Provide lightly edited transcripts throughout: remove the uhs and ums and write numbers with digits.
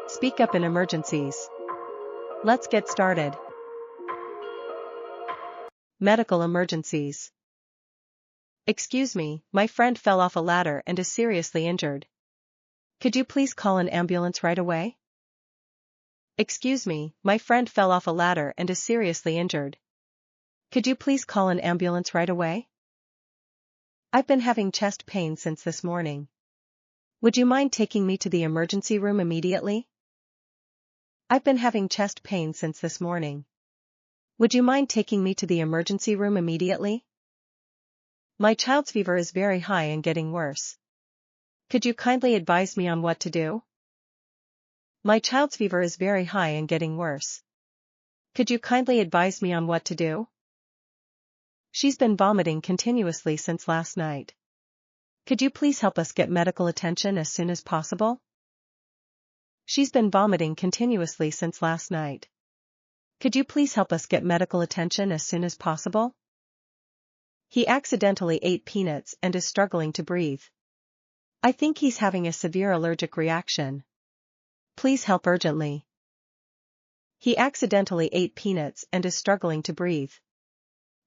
Speak up in emergencies. Let's get started. Medical emergencies. Excuse me, my friend fell off a ladder and is seriously injured. Could you please call an ambulance right away? Excuse me, my friend fell off a ladder and is seriously injured. Could you please call an ambulance right away? I've been having chest pain since this morning. Would you mind taking me to the emergency room immediately? I've been having chest pain since this morning. Would you mind taking me to the emergency room immediately? My child's fever is very high and getting worse. Could you kindly advise me on what to do? My child's fever is very high and getting worse. Could you kindly advise me on what to do? She's been vomiting continuously since last night. Could you please help us get medical attention as soon as possible? She's been vomiting continuously since last night. Could you please help us get medical attention as soon as possible? He accidentally ate peanuts and is struggling to breathe. I think he's having a severe allergic reaction. Please help urgently. He accidentally ate peanuts and is struggling to breathe.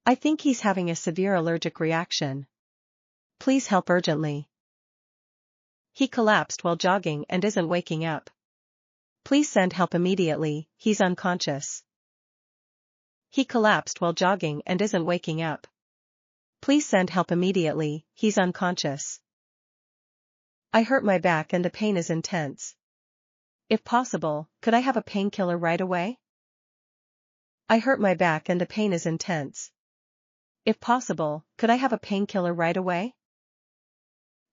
I think he's having a severe allergic reaction. Please help urgently. He collapsed while jogging and isn't waking up. Please send help immediately, he's unconscious. He collapsed while jogging and isn't waking up. Please send help immediately, he's unconscious. I hurt my back and the pain is intense. If possible, could I have a painkiller right away? I hurt my back and the pain is intense. If possible, could I have a painkiller right away?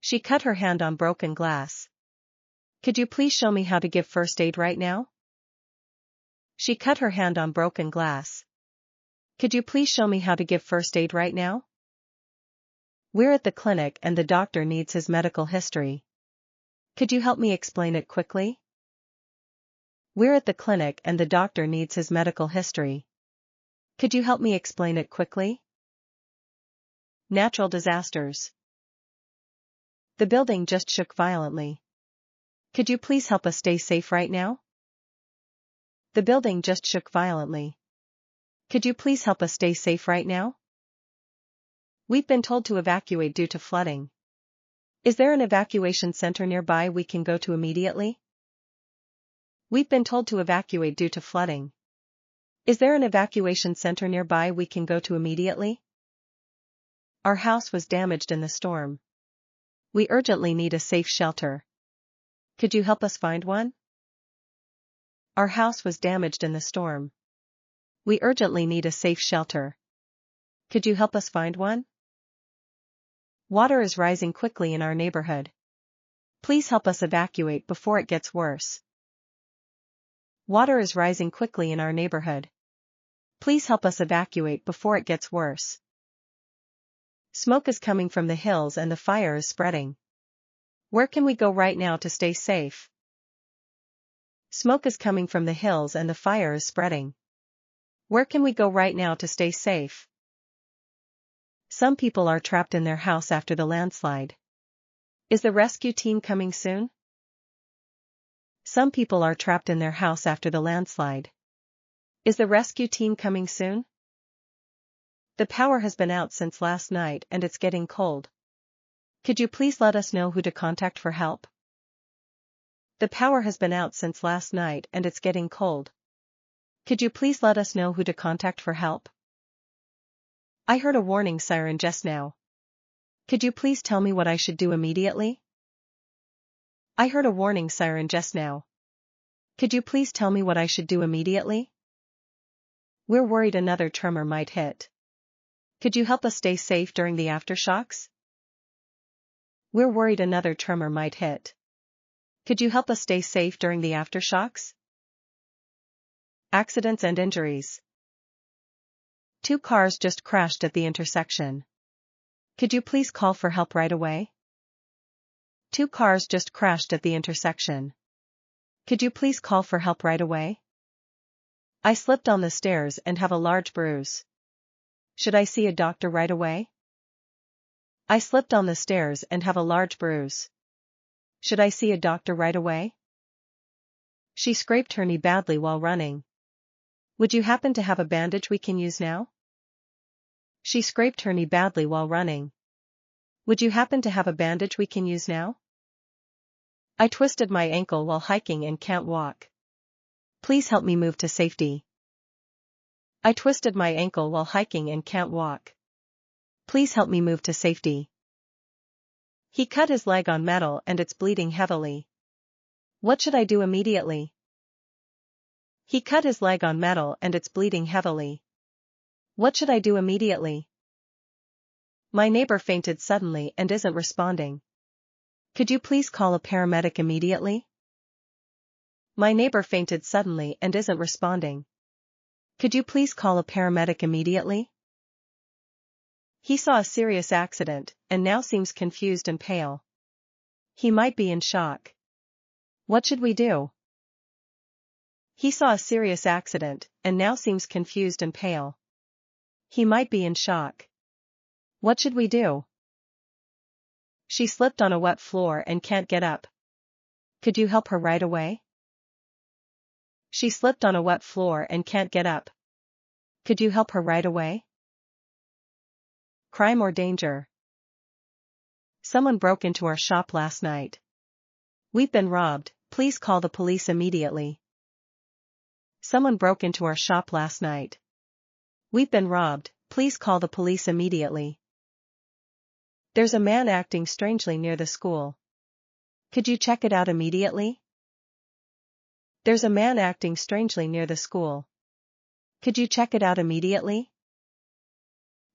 She cut her hand on broken glass. Could you please show me how to give first aid right now? She cut her hand on broken glass. Could you please show me how to give first aid right now? We're at the clinic and the doctor needs his medical history. Could you help me explain it quickly? We're at the clinic and the doctor needs his medical history. Could you help me explain it quickly? Natural disasters. The building just shook violently. Could you please help us stay safe right now? The building just shook violently. Could you please help us stay safe right now? We've been told to evacuate due to flooding. Is there an evacuation center nearby we can go to immediately? We've been told to evacuate due to flooding. Is there an evacuation center nearby we can go to immediately? Our house was damaged in the storm. We urgently need a safe shelter. Could you help us find one? Our house was damaged in the storm. We urgently need a safe shelter. Could you help us find one? Water is rising quickly in our neighborhood. Please help us evacuate before it gets worse. Water is rising quickly in our neighborhood. Please help us evacuate before it gets worse. Smoke is coming from the hills and the fire is spreading. Where can we go right now to stay safe? Smoke is coming from the hills and the fire is spreading. Where can we go right now to stay safe? Some people are trapped in their house after the landslide. Is the rescue team coming soon? Some people are trapped in their house after the landslide. Is the rescue team coming soon? The power has been out since last night and it's getting cold. Could you please let us know who to contact for help? The power has been out since last night and it's getting cold. Could you please let us know who to contact for help? I heard a warning siren just now. Could you please tell me what I should do immediately? I heard a warning siren just now. Could you please tell me what I should do immediately? We're worried another tremor might hit. Could you help us stay safe during the aftershocks? We're worried another tremor might hit. Could you help us stay safe during the aftershocks? Accidents and injuries. 2 cars just crashed at the intersection. Could you please call for help right away? 2 cars just crashed at the intersection. Could you please call for help right away? I slipped on the stairs and have a large bruise. Should I see a doctor right away? I slipped on the stairs and have a large bruise. Should I see a doctor right away? She scraped her knee badly while running. Would you happen to have a bandage we can use now? She scraped her knee badly while running. Would you happen to have a bandage we can use now? I twisted my ankle while hiking and can't walk. Please help me move to safety. I twisted my ankle while hiking and can't walk. Please help me move to safety. He cut his leg on metal and it's bleeding heavily. What should I do immediately? He cut his leg on metal and it's bleeding heavily. What should I do immediately? My neighbor fainted suddenly and isn't responding. Could you please call a paramedic immediately? My neighbor fainted suddenly and isn't responding. Could you please call a paramedic immediately? He saw a serious accident and now seems confused and pale. He might be in shock. What should we do? He saw a serious accident and now seems confused and pale. He might be in shock. What should we do? She slipped on a wet floor and can't get up. Could you help her right away? She slipped on a wet floor and can't get up. Could you help her right away? Crime or danger? Someone broke into our shop last night. We've been robbed, please call the police immediately. Someone broke into our shop last night. We've been robbed, please call the police immediately. There's a man acting strangely near the school. Could you check it out immediately? There's a man acting strangely near the school. Could you check it out immediately?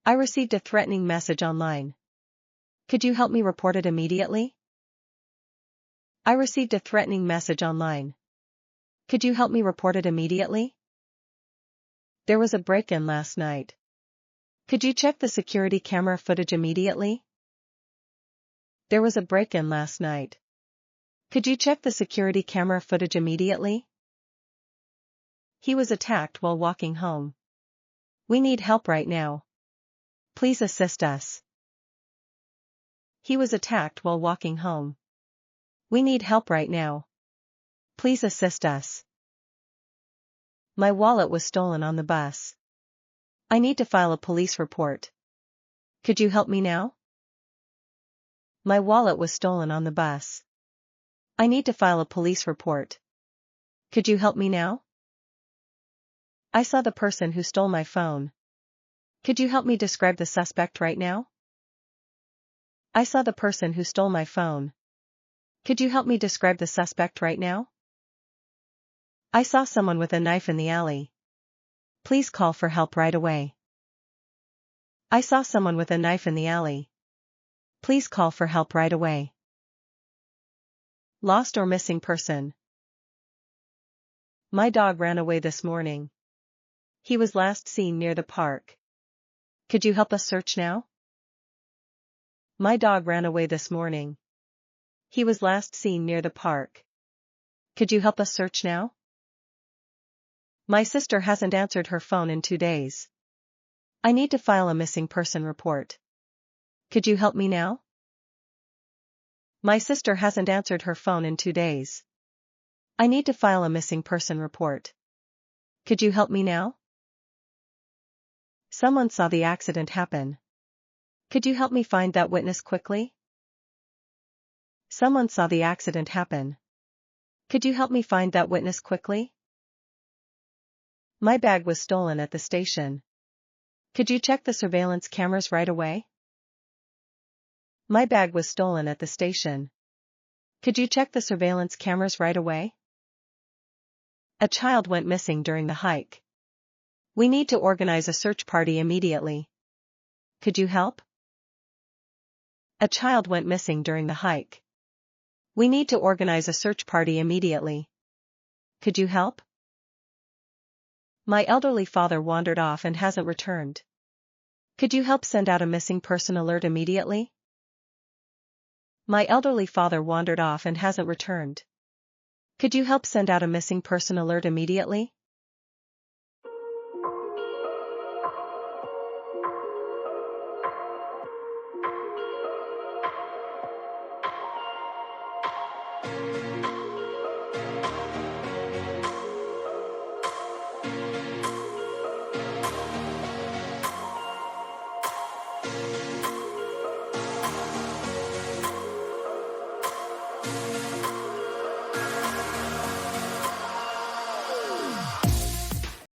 I received a threatening message online. Could you help me report it immediately? I received a threatening message online. Could you help me report it immediately? There was a break-in last night. Could you check the security camera footage immediately? There was a break-in last night. Could you check the security camera footage immediately? He was attacked while walking home. We need help right now. Please assist us. He was attacked while walking home. We need help right now. Please assist us. My wallet was stolen on the bus. I need to file a police report. Could you help me now? My wallet was stolen on the bus. I need to file a police report. Could you help me now? I saw the person who stole my phone. Could you help me describe the suspect right now? I saw the person who stole my phone. Could you help me describe the suspect right now? I saw someone with a knife in the alley. Please call for help right away. I saw someone with a knife in the alley. Please call for help right away. Lost or missing person. My dog ran away this morning. He was last seen near the park. Could you help us search now? My dog ran away this morning. He was last seen near the park. Could you help us search now? My sister hasn't answered her phone in 2 days. I need to file a missing person report. Could you help me now? My sister hasn't answered her phone in 2 days. I need to file a missing person report. Could you help me now? Someone saw the accident happen. Could you help me find that witness quickly? Someone saw the accident happen. Could you help me find that witness quickly? My bag was stolen at the station. Could you check the surveillance cameras right away? My bag was stolen at the station. Could you check the surveillance cameras right away? A child went missing during the hike. We need to organize a search party immediately. Could you help? A child went missing during the hike. We need to organize a search party immediately. Could you help? My elderly father wandered off and hasn't returned. Could you help send out a missing person alert immediately? My elderly father wandered off and hasn't returned. Could you help send out a missing person alert immediately?